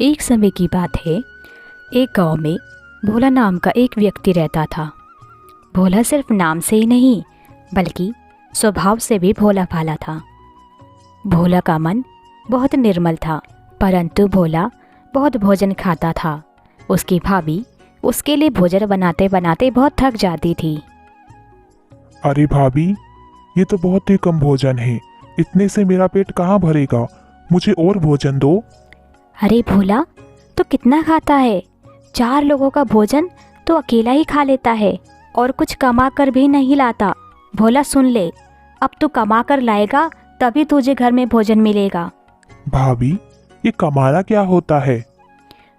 एक समय की बात है, एक गांव में भोला नाम का एक व्यक्ति रहता था। भोला सिर्फ नाम से ही नहीं बल्कि स्वभाव से भी भोला भाला था। भोला का मन बहुत निर्मल था, परंतु भोला बहुत भोजन खाता था। उसकी भाभी उसके लिए भोजन बनाते बनाते बहुत थक जाती थी। अरे भाभी, ये तो बहुत ही कम भोजन है। इतने से मेरा पेट कहाँ भरेगा? मुझे और भोजन दो। अरे भोला, तो कितना खाता है? 4 लोगों का भोजन तो अकेला ही खा लेता है और कुछ कमा कर भी नहीं लाता। भोला सुन ले, अब तू कमा कर लाएगा तभी तुझे घर में भोजन मिलेगा। भाभी, ये कमाना क्या होता है?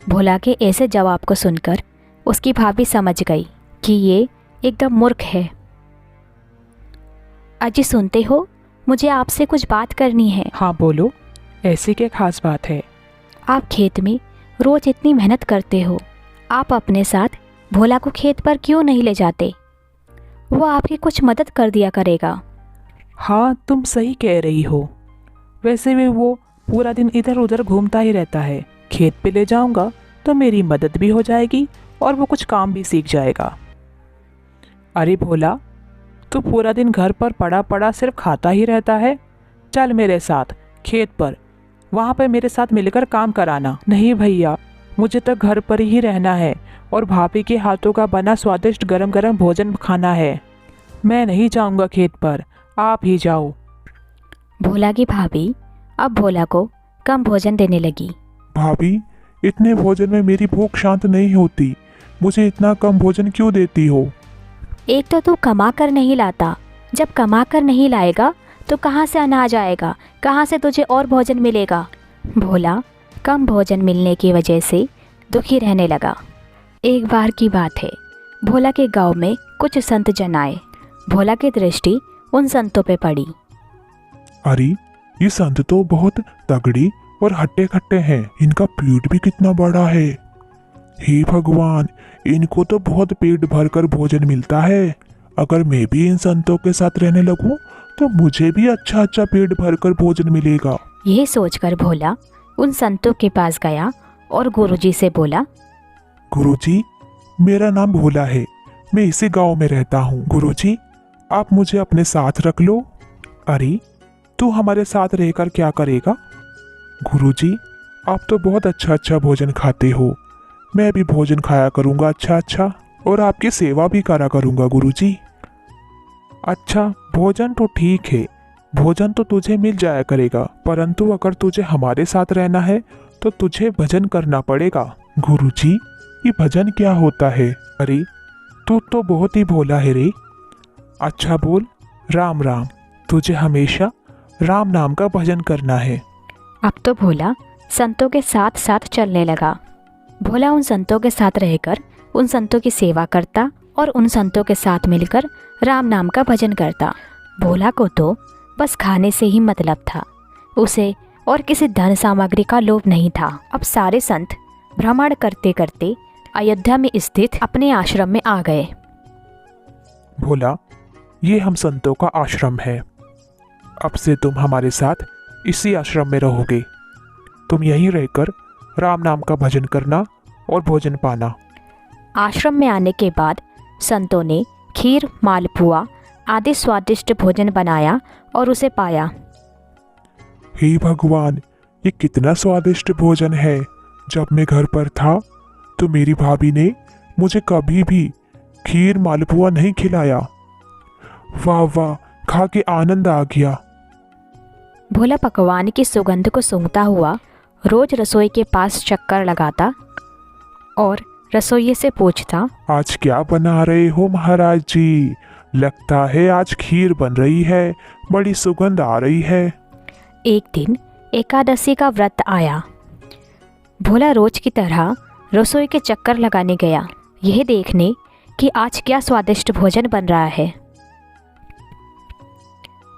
भोला के ऐसे जवाब को सुनकर उसकी भाभी समझ गई कि ये एकदम मूर्ख है। अजी सुनते हो, मुझे आपसे कुछ बात करनी है। हाँ बोलो, ऐसी क्या खास बात है? आप खेत में रोज इतनी मेहनत करते हो, आप अपने साथ भोला को खेत पर क्यों नहीं ले जाते? वो आपकी कुछ मदद कर दिया करेगा। हाँ, तुम सही कह रही हो। वैसे भी वो पूरा दिन इधर उधर घूमता ही रहता है। खेत पे ले जाऊंगा तो मेरी मदद भी हो जाएगी और वो कुछ काम भी सीख जाएगा। अरे भोला, तू पूरा दिन घर पर पड़ा पड़ा सिर्फ खाता ही रहता है। चल मेरे साथ खेत पर, वहाँ पर मेरे साथ मिलकर काम कराना। नहीं भैया, मुझे तो घर पर ही रहना है और भाभी के हाथों का बना स्वादिष्ट गरम गरम भोजन खाना है। मैं नहीं जाऊँगा खेत पर, आप ही जाओ। भोला की भाभी अब भोला को कम भोजन देने लगी। भाभी, इतने भोजन में मेरी भूख शांत नहीं होती। मुझे इतना कम भोजन क्यों देती हो? एक तो तू कमा कर नहीं लाता, जब कमा कर नहीं लाएगा तो कहाँ से अनाज आएगा, कहाँ से तुझे और भोजन मिलेगा? भोला कम भोजन मिलने की वजह से दुखी रहने लगा। एक बार की बात है, भोला के गांव में कुछ संत जन आए। भोला की दृष्टि उन संतों पे पड़ी। अरे, ये संत तो बहुत तगड़ी और हट्टे खट्टे हैं। इनका पेट भी कितना बड़ा है। हे भगवान, इनको तो बहुत पेट भरकर भोजन मिलता है। अगर मैं भी इन संतों के साथ रहने लगूं तो मुझे भी अच्छा अच्छा पेट भरकर भोजन मिलेगा। यह सोचकर भोला उन संतों के पास गया और गुरुजी से बोला, गुरुजी, मेरा नाम भोला है। मैं इसी गांव में रहता हूँ। गुरुजी, आप मुझे अपने साथ रख लो। अरे, तू हमारे साथ रहकर क्या करेगा? गुरुजी, आप तो बहुत अच्छा अच्छा भोजन खाते हो। मैं भी भोजन खाया करूँगा अच्छा अच्छा, और आपकी सेवा भी करा करूँगा गुरुजी। अच्छा, भोजन तो ठीक है, भोजन तो तुझे मिल जाया करेगा, परंतु अगर तुझे हमारे साथ रहना है तो तुझे भजन करना पड़ेगा। गुरुजी, ये भजन क्या होता है? अरे, तू तो बहुत ही भोला है रे। अच्छा बोल, राम राम। तुझे हमेशा राम नाम का भजन करना है। अब तो भोला संतों के साथ साथ चलने लगा। भोला उन संतों के साथ रहकर उन संतों की सेवा करता और उन संतों के साथ मिलकर राम नाम का भजन करता। भोला को तो बस खाने से ही मतलब था, उसे और किसी धन सामग्री का लोभ नहीं था। अब सारे संत भ्रमण करते करते अयोध्या में स्थित अपने आश्रम में आ गए। भोला, ये हम संतों का आश्रम है। अब से तुम हमारे साथ इसी आश्रम में रहोगे। तुम यहीं रहकर राम नाम का भजन करना और भोजन पाना। आश्रम में आने के बाद संतों ने खीर, मालपुआ आदि स्वादिष्ट भोजन बनाया और उसे पाया। हे भगवान, ये कितना स्वादिष्ट भोजन है। जब मैं घर पर था तो मेरी भाभी ने मुझे कभी भी खीर मालपुआ नहीं खिलाया। वाह वाह, खा के आनंद आ गया। भोला पकवान की सुगंध को सूंघता हुआ रोज रसोई के पास चक्कर लगाता और रसोइये से पूछता, आज क्या बना रहे हो महाराज जी? लगता है आज खीर बन रही है, बड़ी सुगंध आ रही है। एक दिन एकादशी का व्रत आया। भोला रोज की तरह रसोई के चक्कर लगाने गया, यह देखने कि आज क्या स्वादिष्ट भोजन बन रहा है।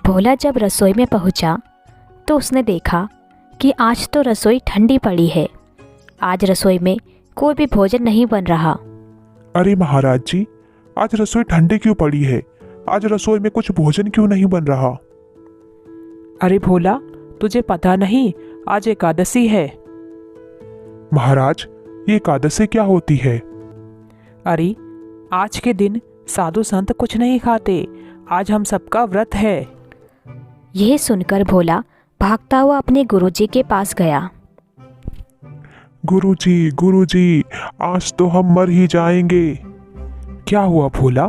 भोला जब रसोई में पहुंचा तो उसने देखा कि आज तो रसोई ठंडी पड़ी है। आज रसोई में कोई भी भोजन नहीं बन रहा। अरे महाराज जी, आज रसोई ठंडी क्यों पड़ी है? आज रसोई में कुछ भोजन क्यों नहीं बन रहा? अरे भोला, तुझे पता नहीं आज एकादशी है? महाराज, ये एकादशी क्या होती है? अरे, आज के दिन साधु संत कुछ नहीं खाते। आज हम सबका व्रत है। यह सुनकर भोला भागता हुआ अपने गुरुजी के पास गया। गुरुजी, गुरुजी, आज तो हम मर ही जाएंगे। क्या हुआ भोला,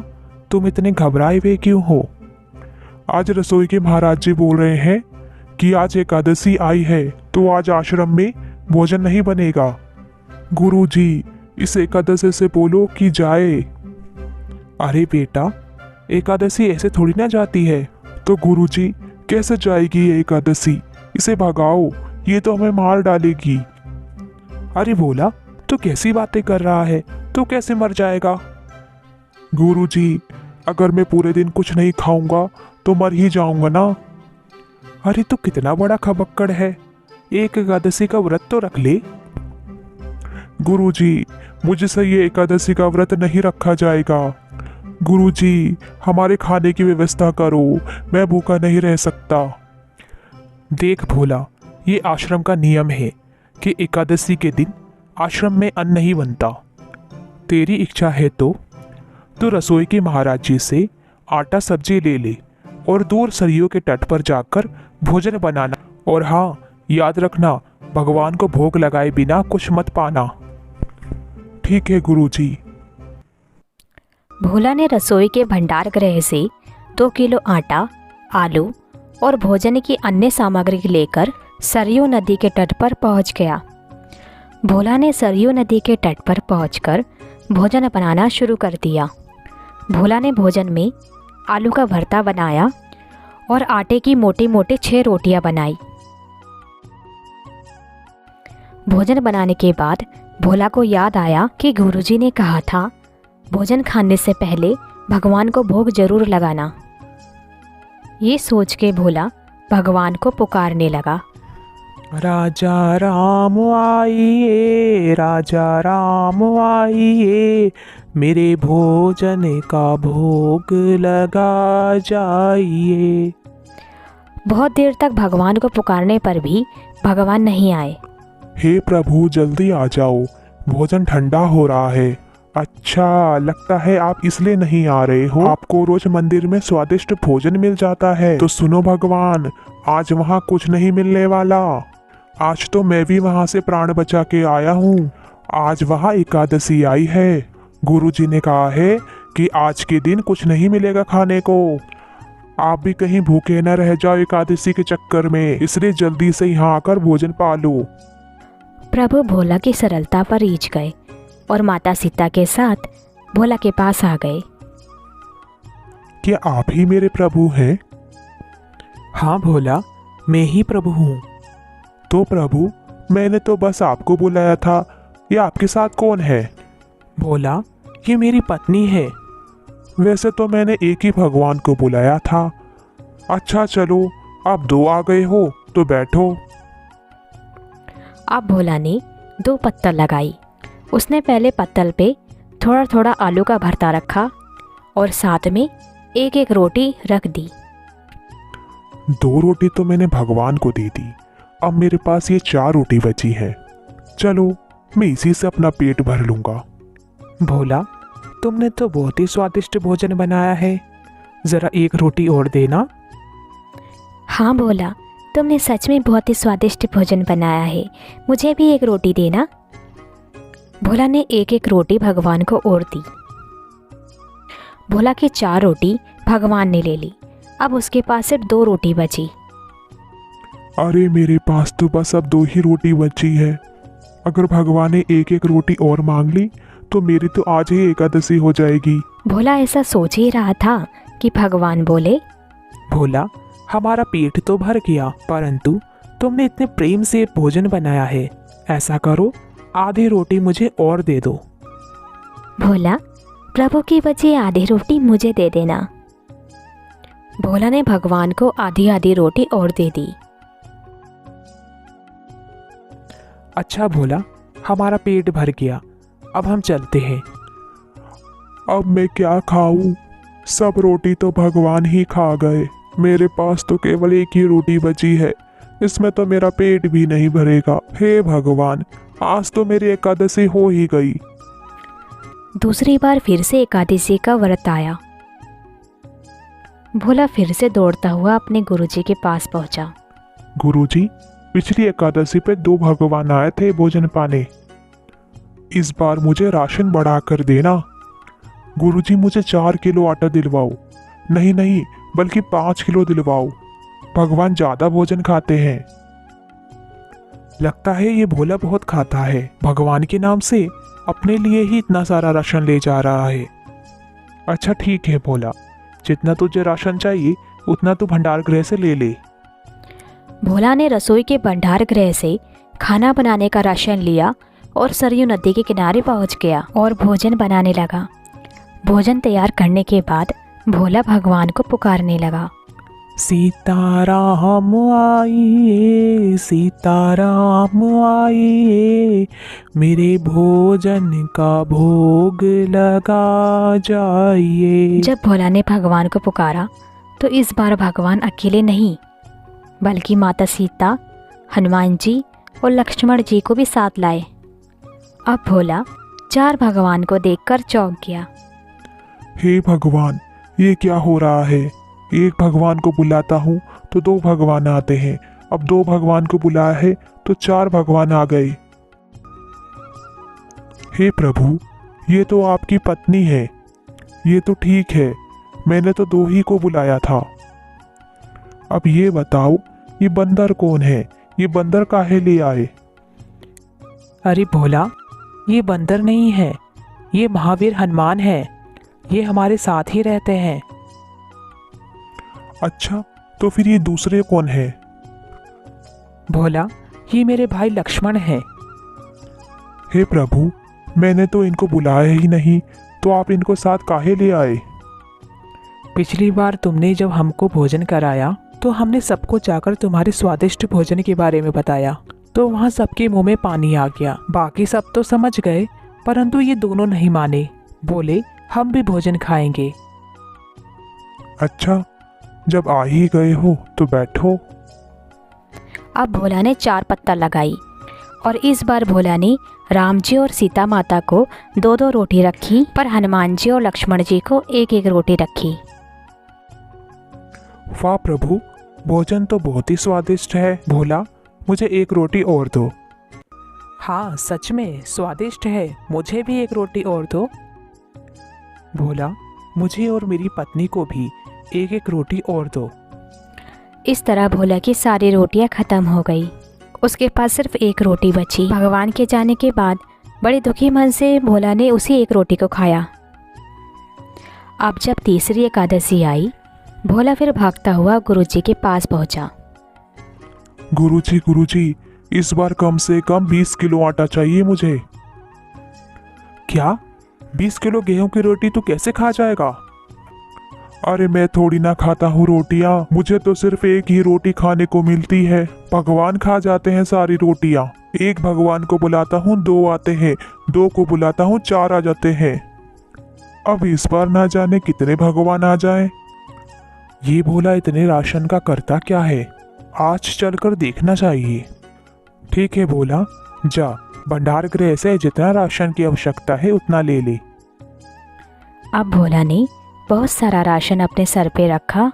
तुम इतने घबराए हुए क्यों हो? आज रसोई के महाराज जी बोल रहे हैं कि आज एकादशी आई है, तो आज आश्रम में भोजन नहीं बनेगा। गुरुजी, इस एकादशी से बोलो कि जाए। अरे बेटा, एकादशी ऐसे थोड़ी ना जाती है। तो गुरुजी, कैसे जाएगी ये एकादशी? इसे भगाओ, ये तो हमें मार डालेगी। अरे भोला, तू कैसी बातें कर रहा है? तू कैसे मर जाएगा? गुरुजी, अगर मैं पूरे दिन कुछ नहीं खाऊंगा तो मर ही जाऊंगा ना। अरे तू कितना बड़ा खबक्कड़ है, एक एकादशी का व्रत तो रख ले। गुरुजी, मुझसे ये एकादशी का व्रत नहीं रखा जाएगा। गुरुजी, हमारे खाने की व्यवस्था करो, मैं भूखा नहीं रह सकता। देख भोला, ये आश्रम का नियम है कि एकादशी के दिन आश्रम में अन्न नहीं बनता। तेरी इच्छा है तो तू रसोई के महाराज जी से आटा सब्जी ले ले और दूर सरयू के तट पर जाकर भोजन बनाना। और हाँ, याद रखना, भगवान को भोग लगाए बिना कुछ मत पाना। ठीक है गुरुजी। भोला ने रसोई के भंडार गृह से 2 किलो आटा, आलू और भोजन की अन्य सामग्री लेकर सरयू नदी के तट पर पहुंच गया। भोला ने सरयू नदी के तट पर पहुंचकर भोजन बनाना शुरू कर दिया। भोला ने भोजन में आलू का भरता बनाया और आटे की मोटी मोटी 6 रोटियां बनाई। भोजन बनाने के बाद भोला को याद आया कि गुरुजी ने कहा था भोजन खाने से पहले भगवान को भोग जरूर लगाना। ये सोच के भोला भगवान को पुकारने लगा। राजा राम आइए, राजा राम आइए, मेरे भोजन का भोग लगा जाइए। बहुत देर तक भगवान को पुकारने पर भी भगवान नहीं आए। हे प्रभु, जल्दी आ जाओ, भोजन ठंडा हो रहा है। अच्छा, लगता है आप इसलिए नहीं आ रहे हो। आपको रोज मंदिर में स्वादिष्ट भोजन मिल जाता है। तो सुनो भगवान, आज वहाँ कुछ नहीं मिलने वाला। आज तो मैं भी वहाँ से प्राण बचा के आया हूँ। आज वहाँ एकादशी आई है। गुरुजी ने कहा है कि आज के दिन कुछ नहीं मिलेगा खाने को। आप भी कहीं भूखे न रह जाओ एकादशी के चक्कर में, इसलिए जल्दी से यहाँ आकर भोजन पालो। प्रभु भोला की सरलता पर रीझ गए और माता सीता के साथ भोला के पास आ गए। क्या आप ही मेरे प्रभु हैं? हाँ भोला, मैं ही प्रभु हूँ। तो प्रभु, मैंने तो बस आपको बुलाया था। ये आपके साथ कौन है? भोला, ये मेरी पत्नी है। वैसे तो मैंने एक ही भगवान को बुलाया था। अच्छा चलो, आप 2 आ गए हो तो बैठो। अब भोला ने 2 पत्तल लगाई। उसने पहले पत्तल पे थोड़ा थोड़ा आलू का भरता रखा और साथ में 1-1 रोटी रख दी। 2 रोटी तो मैंने भगवान को दे दी। अब मेरे पास ये 4 रोटी बची है। चलो, मैं इसी से अपना पेट भर लूंगा। भोला, तुमने तो बहुत ही स्वादिष्ट भोजन बनाया है। जरा 1 रोटी और देना। हाँ भोला, तुमने सच में बहुत ही स्वादिष्ट भोजन बनाया है। मुझे भी 1 रोटी देना। भोला ने 1-1 रोटी भगवान को और दी। भोला की 4 रोटी भगवान ने ले ली। अब उसके पास सिर्फ 2 रोटी बची। अरे मेरे पास तो बस अब 2 ही रोटी बची है। अगर भगवान ने 1-1 रोटी और मांग ली तो मेरी तो आज ही एकादशी हो जाएगी। भोला ऐसा सोच ही रहा था कि भगवान बोले, भोला, हमारा पेट तो भर गया, परंतु तुमने इतने प्रेम से भोजन बनाया है। ऐसा करो, आधी रोटी मुझे और दे दो। भोला, प्रभु की बची आधी रोटी मुझे दे देना। भोला ने भगवान को आधी आधी रोटी और दे दी। अच्छा भोला, हमारा पेट भर गया, अब हम चलते हैं। अब मैं क्या खाऊं? सब रोटी तो भगवान ही खा गए। मेरे पास तो केवल 1 ही रोटी बची है। इसमें तो मेरा पेट भी नहीं भरेगा। हे भगवान, आज तो मेरी एकादशी हो ही गई। दूसरी बार फिर से एकादशी का व्रत आया। भोला फिर से दौड़ता हुआ अपने गुरुजी के पास पहुंचा। गुरुजी, पिछली एकादशी पे 2 भगवान आए थे भोजन पाने। इस बार मुझे राशन बढ़ा कर देना। गुरुजी, मुझे 4 किलो आटा दिलवाओ। नहीं नहीं, बल्कि 5 किलो दिलवाओ। भगवान ज्यादा भोजन खाते हैं। लगता है ये भोला बहुत खाता है। भगवान के नाम से अपने लिए ही इतना सारा राशन ले जा रहा है। अच्छा ठीक है भोला, जितना तुझे राशन चाहिए उतना तू भंडार गृह से ले ले। भोला ने रसोई के भंडार गृह से खाना बनाने का राशन लिया और सरयू नदी के किनारे पहुंच गया और भोजन बनाने लगा। भोजन तैयार करने के बाद भोला भगवान को पुकारने लगा। सीताराम आइए, सीताराम आइए, मेरे भोजन का भोग लगा जाइए। जब भोला ने भगवान को पुकारा तो इस बार भगवान अकेले नहीं बल्कि माता सीता, हनुमान जी और लक्ष्मण जी को भी साथ लाए। अब भोला 4 भगवान को देखकर चौंक गया। हे भगवान, ये क्या हो रहा है? एक भगवान को बुलाता हूँ तो 2 भगवान आते हैं। अब 2 भगवान को बुलाया है तो 4 भगवान आ गए। हे प्रभु, ये तो आपकी पत्नी है। ये तो ठीक है, मैंने तो 2 ही को बुलाया था। अब ये बताओ, ये बंदर कौन है? ये बंदर काहे ले आए? अरे भोला, ये बंदर नहीं है, ये महावीर हनुमान है। ये हमारे साथ ही रहते हैं। अच्छा, तो फिर ये दूसरे कौन है? भोला, ये मेरे भाई लक्ष्मण हैं। हे प्रभु, मैंने तो इनको बुलाया ही नहीं, तो आप इनको साथ काहे ले आए? पिछली बार तुमने जब हमको भोजन कराया तो हमने सबको जाकर तुम्हारे स्वादिष्ट भोजन के बारे में बताया, तो वहाँ सबके मुंह में पानी आ गया। बाकी सब तो समझ गए, परंतु ये दोनों नहीं माने। बोले हम भी भोजन खाएंगे। अच्छा, जब आ ही गए हो तो बैठो। अब भोला ने 4 पत्ता लगाई और इस बार भोला ने राम जी और सीता माता को 2-2 रोटी रखी, पर हनुमान जी और लक्ष्मण जी को 1-1 रोटी रखी। वाह प्रभु, भोजन तो बहुत ही स्वादिष्ट है। भोला, मुझे 1 रोटी और दो। हाँ, सच में स्वादिष्ट है, मुझे भी 1 रोटी और दो। भोला, मुझे और मेरी पत्नी को भी 1-1 रोटी और दो। इस तरह भोला की सारी रोटियां खत्म हो गई। उसके पास सिर्फ 1 रोटी बची। भगवान के जाने के बाद बड़े दुखी मन से भोला ने उसी 1 रोटी को खाया। अब जब तीसरी एकादशी आई, भोला फिर भागता हुआ गुरुजी के पास पहुंचा। गुरुजी, गुरुजी, इस बार कम से कम 20 किलो आटा चाहिए मुझे। क्या? 20 किलो गेहूं की रोटी तू कैसे खा जाएगा? अरे मैं थोड़ी ना खाता हूँ रोटियां, मुझे तो सिर्फ 1 ही रोटी खाने को मिलती है। भगवान खा जाते हैं सारी रोटियां। 1 भगवान को बुलाता हूँ 2 आते हैं, 2 को बुलाता हूँ 4 आ जाते हैं। अब इस बार ना जाने कितने भगवान आ जाएं। ये भोला इतने राशन का करता क्या है? आज चलकर देखना चाहिए। ठीक है भोला, जा भंडार गृह से जितना राशन की आवश्यकता है उतना ले ले। अब भोला ने बहुत सारा राशन अपने सर पे रखा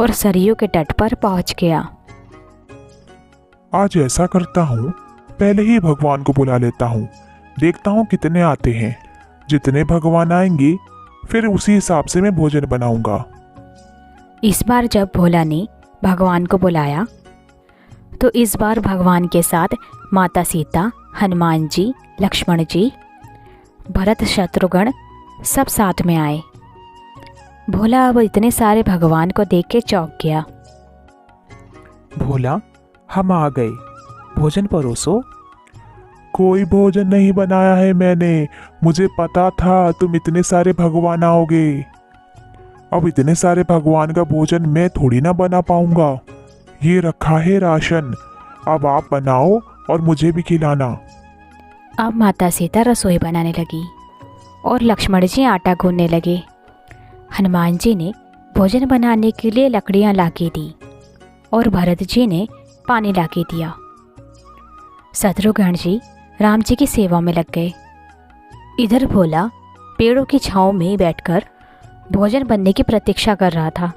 और सरयू के तट पर पहुंच गया। आज ऐसा करता हूँ, पहले ही भगवान को बुला लेता हूँ, देखता हूँ कितने आते हैं। जितने भगवान आएंगे फिर उसी हिसाब से मैं भोजन बनाऊंगा। इस बार जब भोला ने भगवान को बुलाया तो इस बार भगवान के साथ माता सीता, हनुमान जी, लक्ष्मण जी, भरत, शत्रुघ्न सब साथ में आए। भोला अब इतने सारे भगवान को देख के चौंक गया। भोला, हम आ गए, भोजन परोसो। कोई भोजन नहीं बनाया है मैंने, मुझे पता था तुम इतने सारे भगवान आओगे। अब इतने सारे भगवान का भोजन मैं थोड़ी ना बना पाऊंगा। ये रखा है राशन, अब आप बनाओ और मुझे भी खिलाना। अब माता सीता रसोई बनाने लगी और लक्ष्मण जी आटा गूंदने लगे। हनुमान जी ने भोजन बनाने के लिए लकड़ियां लाके दी और भरत जी ने पानी लाके दिया। शत्रुघ्न जी राम जी की सेवा में लग गए। इधर भोला पेड़ों की छांव में बैठकर भोजन बनने की प्रतीक्षा कर रहा था।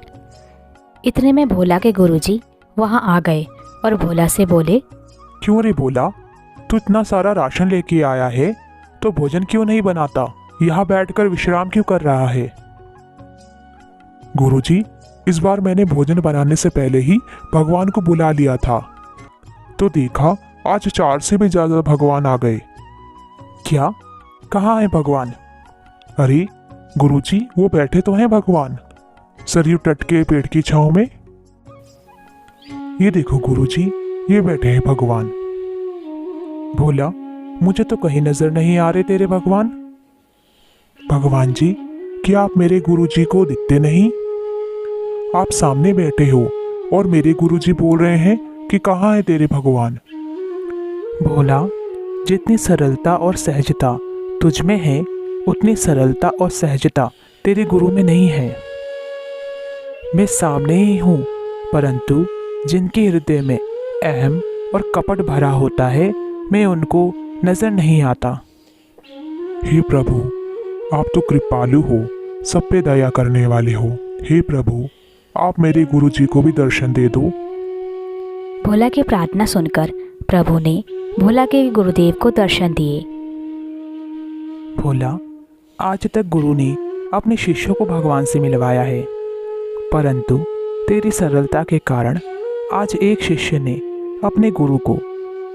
इतने में भोला के गुरुजी वहां आ गए और भोला से बोले, क्यों रे भोला, तू इतना सारा राशन लेके आया है तो भोजन क्यों नहीं बनाता? यहाँ बैठकर विश्राम क्यों कर रहा है? गुरुजी, इस बार मैंने भोजन बनाने से पहले ही भगवान को बुला लिया था, तो देखा आज 4 से भी ज्यादा भगवान आ गए। क्या? कहाँ है भगवान? अरे गुरुजी, वो बैठे तो हैं भगवान, सरयू तट के पेड़ की छांव में। ये देखो गुरुजी, ये बैठे हैं भगवान। भोला, मुझे तो कहीं नजर नहीं आ रहे तेरे भगवान। भगवान जी, क्या आप मेरे गुरुजी को दिखते नहीं? आप सामने बैठे हो और मेरे गुरुजी बोल रहे हैं कि कहाँ है तेरे भगवान। भोला, जितनी सरलता और सहजता तुझ में है उतनी सरलता और सहजता तेरे गुरु में नहीं है। मैं सामने ही हूँ, परंतु जिनके हृदय में अहम और कपट भरा होता है मैं उनको नजर नहीं आता। हे प्रभु, आप तो कृपालु हो, सब पे दया करने वाले हो। हे प्रभु, आप मेरे गुरुजी को भी दर्शन दे दो। भोला की प्रार्थना सुनकर प्रभु ने भोला के गुरुदेव को दर्शन दिए। भोला, आज तक गुरु ने अपने शिष्यों को भगवान से मिलवाया है, परंतु तेरी सरलता के कारण आज एक शिष्य ने अपने गुरु को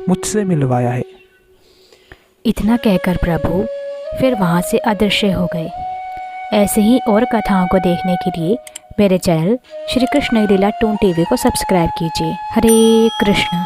मुझसे मिलवाया है। इतना कहकर प्रभु फिर वहाँ से अदृश्य हो गए। ऐसे ही और कथाओं को देखने के लिए मेरे चैनल श्री कृष्ण लीला टून टीवी को सब्सक्राइब कीजिए। हरे कृष्ण।